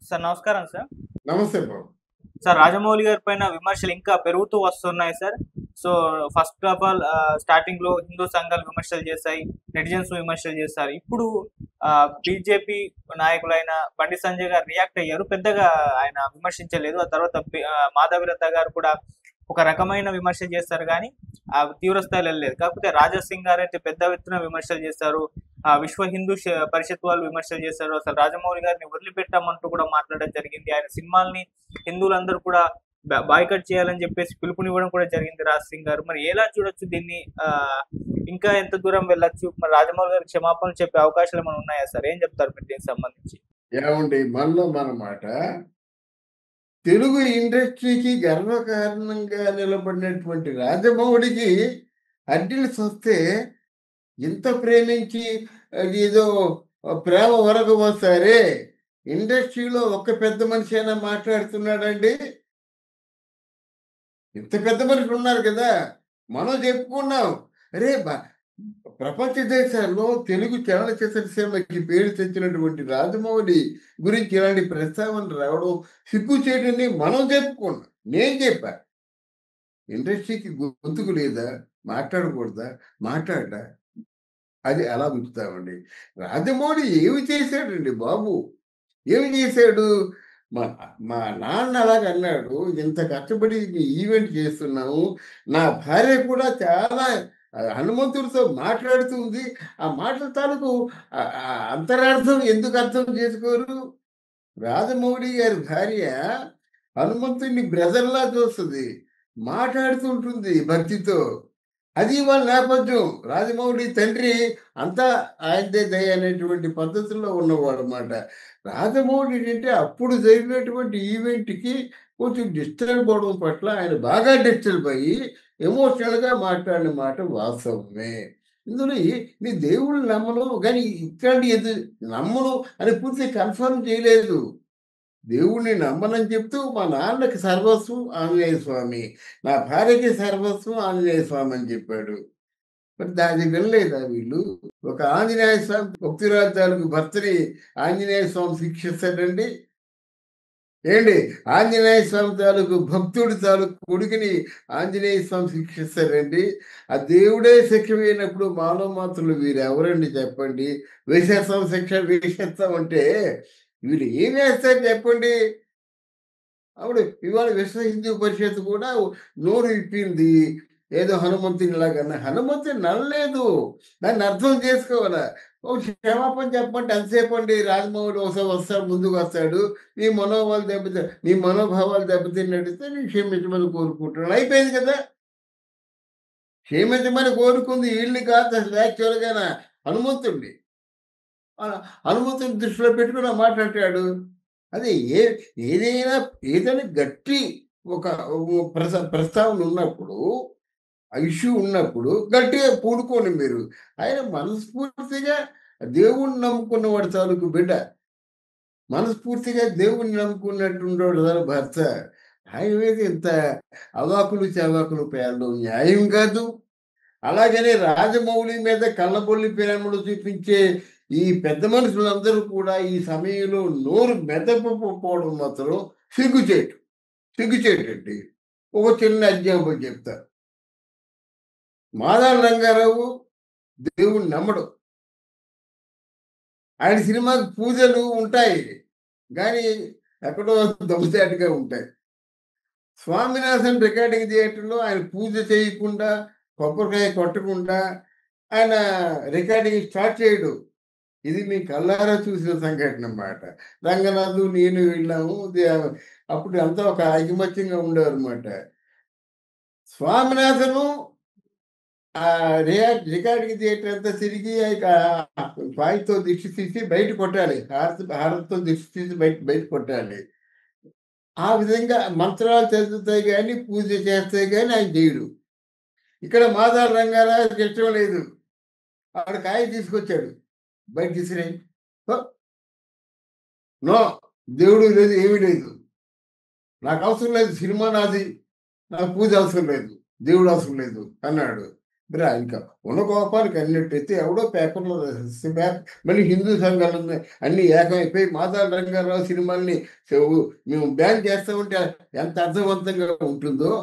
Sir నమస్కారం sir. నమస్తే బాబు. Sir Rajamouli గారి పైన విమర్శలు ఇంకా పెరుగుతూ వస్తున్నాయి sir. So first of all స్టార్టింగ్‌లో హిందూ సంఘాలు విమర్శలు చేశాయి. నెటిజన్స్ విమర్శలు చేశారు. ఇప్పుడు బీజేపీ నాయకులైన బండి సంజయ్ గారు రియాక్ట్ అయ్యారు. పెద్దగా ఆయన విమర్శించలేదు. ఆ తర్వాత మాధవీలత గారు కూడా ఒక రకమైన విమర్శ చేస్తారు గానీ తీవ్ర స్థాయిలో వెళ్ళలేదు. కాకపోతే రాజా సింగ్ గారైతే పెద్ద ఎత్తున విమర్శలు చేశారు. విశ్వ హిందూ పరిషత్ వాళ్ళు విమర్శలు చేశారు. అసలు రాజమౌళి గారిని వదిలిపెట్టామంటూ కూడా మాట్లాడడం జరిగింది. ఆయన సినిమాల్ని హిందువులందరూ కూడా బాయ్‌కట్ చేయాలని చెప్పేసి పిలుపునివ్వడం కూడా జరిగింది రాజ్ సింగ్ గారు. మరి ఎలా చూడొచ్చు దీన్ని? ఇంకా ఎంత దూరం వెళ్ళొచ్చు? మరి రాజమౌళి గారికి క్షమాపణలు చెప్పే అవకాశాలు ఏమైనా ఉన్నాయా సార్? ఏం చెప్తారు మీరు దీనికి సంబంధించి? ఏమండి మనలో మన మాట తెలుగు ఇండస్ట్రీకి గర్వకారణంగా నిలబడినటువంటి రాజమౌళికి అడ్డిల్స్ వస్తే ఇంత ప్రేమించి ఏదో ప్రేమ వరగబోసారే ఇండస్ట్రీలో ఒక్క పెద్ద మనిషి అయినా మాట్లాడుతున్నాడండి. ఇంత పెద్ద మనుషులు ఉన్నారు కదా, మనం చెప్పుకున్నాం. అరే ప్రపంచ దేశాల్లో తెలుగు చలనచిత్ర సీమకి పేరు తెచ్చినటువంటి రాజమౌళి గురించి ఇలాంటి ప్రస్తావన రావడం సిగ్గుచేటని మనం చెప్పుకున్నాం. నేను చెప్పా, ఇండస్ట్రీకి గొంతుకు లేదా, మాట్లాడకూడదా, మాట్లాడదా, అది అలా ఉంచుతామండి. రాజమౌళి ఏమి చేశాడండి బాబు? ఏమి చేశాడు? మా మా నాన్న అలాగన్నాడు, ఇంత కష్టపడి ఈవెంట్ చేస్తున్నాము, నా భార్య కూడా చాలా హనుమంతుడితో మాట్లాడుతుంది. ఆ మాటల తాలూకు అంతరార్థం ఎందుకు అర్థం చేసుకోరు? రాజమౌళి గారి భార్య హనుమంతుడిని బ్రదర్లా చూస్తుంది, మాట్లాడుతుంటుంది భక్తితో. అది వాళ్ళ నేపథ్యం. రాజమౌళి తండ్రి అంతా ఆయనదే దయ అనేటువంటి పద్ధతుల్లో ఉన్నవాడు అన్నమాట. రాజమౌళి ఏంటంటే అప్పుడు జరిగినటువంటి ఈవెంట్‌కి కొంచెం డిస్టర్బ్ అవ్వడం పట్ల ఆయన బాగా డిస్టర్బ్ అయ్యి ఎమోషనల్‌గా మాట్లాడిన మాట వాస్తవమే. ఇందులో నేను దేవుడిని నమ్మను, కానీ ఇట్లాంటి నమ్మను అని పూర్తిగా కన్ఫర్మ్ చేయలేదు. దేవుడిని నమ్మనని చెప్తూ మా నాన్నకి సర్వస్వం ఆంజనేయ స్వామి, నా భార్యకి సర్వస్వం ఆంజనేయ స్వామి అని చెప్పాడు. మరి దాన్ని వినలేదా వీళ్ళు? ఒక ఆంజనేయ స్వామి భక్తురాలు తాలూకు భర్తని ఆంజనేయ స్వామి శిక్షిస్తాడండి? ఏంటి, ఆంజనేయ స్వామి తాలూకు భక్తుడి తాలూకు కొడుకుని ఆంజనేయ స్వామి శిక్షిస్తాడండి? ఆ దేవుడే శిక్ష వేయనప్పుడు మానవ మాత్రులు వీరు ఎవరండి చెప్పండి? వేసేస్తాం శిక్ష వేసేస్తాం అంటే వీళ్ళు ఏం వేస్తారు చెప్పండి? అప్పుడు ఇవాళ విశ్వ హిందూ పరిషత్ కూడా నోరు విప్పింది. ఏదో హనుమంతుని లాగన్నా, హనుమంతుని ననలేదు. దాన్ని అర్థం చేసుకోవాలా. ఒక క్షమాపణ చెప్పమంటే ఎంతసేపు అండి? రాజమౌళి ఒకసారి వస్తాడు, ముందుకు వస్తాడు. నీ మనోభావాలు దెబ్బతిన్నడితే నేను క్షమించమని కోరుకుంటున్నాను, అయిపోయింది కదా. క్షమించమని కోరుకుంది వీళ్ళని కాదు అసలు, యాక్చువల్‌గాన హనుమంతుడిని. హనుమంతుని దృష్టిలో పెట్టుకుని మాట్లాడాడు. అదే ఏదైనా గట్టి ఒక ప్రస్తావన ఉన్నప్పుడు, ఆ ఇష్యూ ఉన్నప్పుడు గట్టిగా పూనుకోండి మీరు. ఆయన మనస్ఫూర్తిగా దేవుణ్ణి నమ్ముకున్నవాడు తాలూకు బిడ్డ, మనస్ఫూర్తిగా దేవుణ్ణి నమ్ముకున్నట్టుండేవాడు తన భర్త. ఆయన మీద ఇంత అవాకులు చవాకులు పేరడం న్యాయం కాదు. అలాగనే రాజమౌళి మీద కళ్ళబొల్లి ప్రేమలు చూపించే ఈ పెద్ద మనుషులందరూ కూడా ఈ సమయంలో నోరు మెదపకపోవడం మాత్రం సిగ్గుచేటండి. ఒక చిన్న ఎగ్జాంపుల్ చెప్తా. మాదాల రంగారావు దేవుణ్ణి నమ్మడు. ఆయన సినిమాకి పూజలు ఉంటాయి, కానీ ఎక్కడో దొంగచాటుగా ఉంటాయి. స్వామినాథన్ రికార్డింగ్ థియేటర్లో ఆయన పూజ చేయకుండా, కొబ్బరికాయ కొట్టకుండా ఆయన రికార్డింగ్ స్టార్ట్ చేయడు. ఇది మీ కళ్ళారా చూసిన సంఘటన అన్నమాట. రంగనాథు, నేను వెళ్ళాము. అప్పుడు అంతా ఒక ఐకమత్యంగా ఉండేవారన్నమాట. స్వామినాథను రికార్డింగ్ థియేటర్ అంతా తిరిగి వాయితో దిష్టి తీసి బయట కొట్టాలి. హారతితో దిష్టి తీసి బయట కొట్టాలి. ఆ విధంగా మంత్రాలు చదువుతాయి కానీ, పూజ చేస్తే కానీ ఆయన చేయడు. ఇక్కడ మాదాల రంగారావుకి ఇష్టం లేదు. ఆవిడ కాయ తీసుకొచ్చాడు, బయట తీసుకురాయి. నో, దేవుడు లేదు, ఏమీ లేదు, నాకు అవసరం లేదు, సినిమా నాది, నాకు పూజ అవసరం లేదు, దేవుడు అవసరం లేదు అన్నాడు. మరి ఇంకా ఉన్న కోపానికి అన్నట్టయితే ఎవడో పేపర్లో రాసేస్తే మళ్ళీ హిందూ సంఘాలు ఉన్నాయి అన్ని ఏకమైపోయి మాదాల రంగారావు సినిమాల్ని మేము బ్యాన్ చేస్తామంటే ఎంత అర్థవంతంగా ఉంటుందో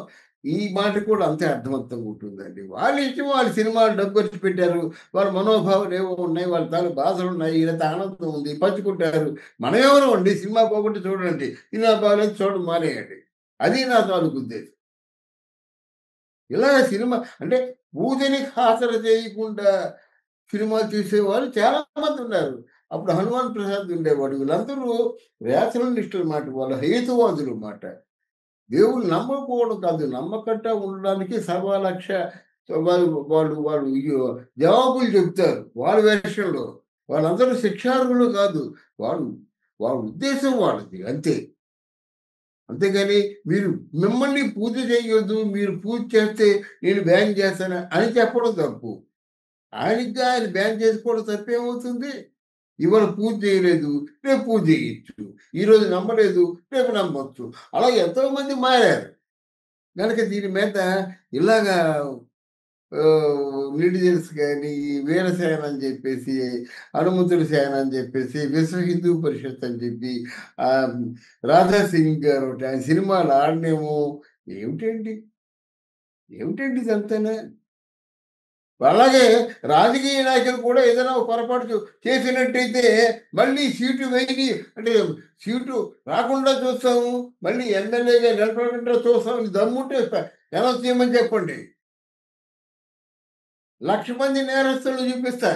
ఈ మాట కూడా అంతే అర్థవంతంగా ఉంటుందండి. వాళ్ళ ఇష్టం, వాళ్ళ సినిమాలు డబ్బు ఖర్చు పెట్టారు, వాళ్ళ మనోభావాలు ఏవో ఉన్నాయి, వాళ్ళ తాను బాధలు ఉన్నాయి, ఇలా ఆనందం ఉంది, పంచుకుంటారు. మనం ఎవరు అండి సినిమా పోగొట్టి చూడండి, సినిమా బాగాలేదు చూడడం మానేయండి. అది నా తాలూకు ఉద్దేశం. ఇలా సినిమా అంటే పూజని ఖాతరు చేయకుండా సినిమాలు చూసేవాళ్ళు చాలా మంది ఉన్నారు. అప్పుడు హనుమాన్ ప్రసాద్ ఉండేవాడు. వీళ్ళందరూ రేషనలిస్టులు మాట, వాళ్ళు హేతువాదులు మాట. దేవుడు నమ్మకపోవడం కాదు, నమ్మకంట ఉండడానికి సర్వలక్ష వాళ్ళు వాళ్ళు వాళ్ళు జవాబులు చెప్తారు వాళ్ళ వెర్షన్‌లో. వాళ్ళందరూ శిక్షార్హులు కాదు. వాళ్ళు వాళ్ళ ఉద్దేశం వాళ్ళది అంతే. అంతేగాని మీరు మిమ్మల్ని పూజ చేయొద్దు, మీరు పూజ చేస్తే నేను బ్యాన్ చేస్తాను అని చెప్పడం తప్పు. ఆయన బ్యాన్ చేసుకోవడం తప్పేమవుతుంది? ఇవాళ పూజ చేయలేదు, రేపు పూజ చేయొచ్చు. ఈరోజు నమ్మలేదు, రేపు నమ్మొచ్చు. అలా ఎంతోమంది మారారు. గనక దీని మీద ఇలాగా రిలీజియన్స్ గాని, వీరసేన అని చెప్పేసి, హనుమంతుడి సేన అని చెప్పేసి, విశ్వ హిందూ పరిషత్ అని చెప్పి, ఆహ్, రాధా సింగ్ గారు ఒకటి ఆయన సినిమాలు ఆడనేమో ఏమిటండి? ఏమిటండి ఇదంతాను? అలాగే రాజకీయ నాయకులు కూడా ఏదైనా ఒక పొరపాటు చేసినట్టయితే మళ్ళీ సీటు వేయని అంటే సీటు రాకుండా చూస్తాము, మళ్ళీ ఎమ్మెల్యేగా నిలబడకుండా చూస్తామని దమ్ముంటే అనౌన్స్ చేయమని చెప్పండి. 1,00,000 మంది నేరస్తులను చూపిస్తా.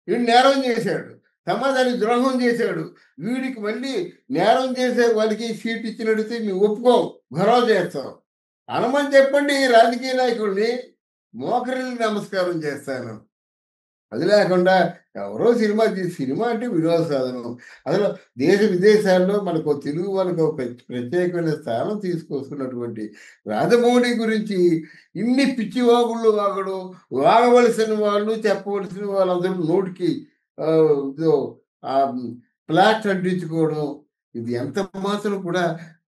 వీడు నేరం చేశాడు, సమాజానికి ద్రోహం చేశాడు, వీడికి మళ్ళీ నేరం చేసే వాళ్ళకి సీట్ ఇచ్చినట్టయితే మేము ఒప్పుకోం, గొడవ చేస్తాం అనమని చెప్పండి. రాజకీయ నాయకుడిని మోకరిల్లి నమస్కారం చేస్తాను. అది లేకుండా ఎవరో సినిమా సినిమా అంటే వినోద సాధనం. అసలు దేశ విదేశాల్లో మనకు తెలుగు వాళ్ళకు ఒక ప్రత్యేకమైన స్థానం తీసుకొస్తున్నటువంటి రాజమౌళి గురించి ఇన్ని పిచ్చి వాగుళ్ళు వాగడం, వాగవలసిన వాళ్ళు చెప్పవలసిన వాళ్ళందరూ నోటికి ఇదో ప్లాట్ అంటించుకోవడం, ఇది ఎంత మాత్రం కూడా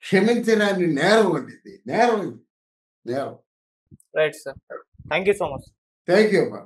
క్షమించరాని నేరం అండి. ఇది నేరం, ఇది నేరం. Right sir. Thank you so much. Thank you అమ్మా.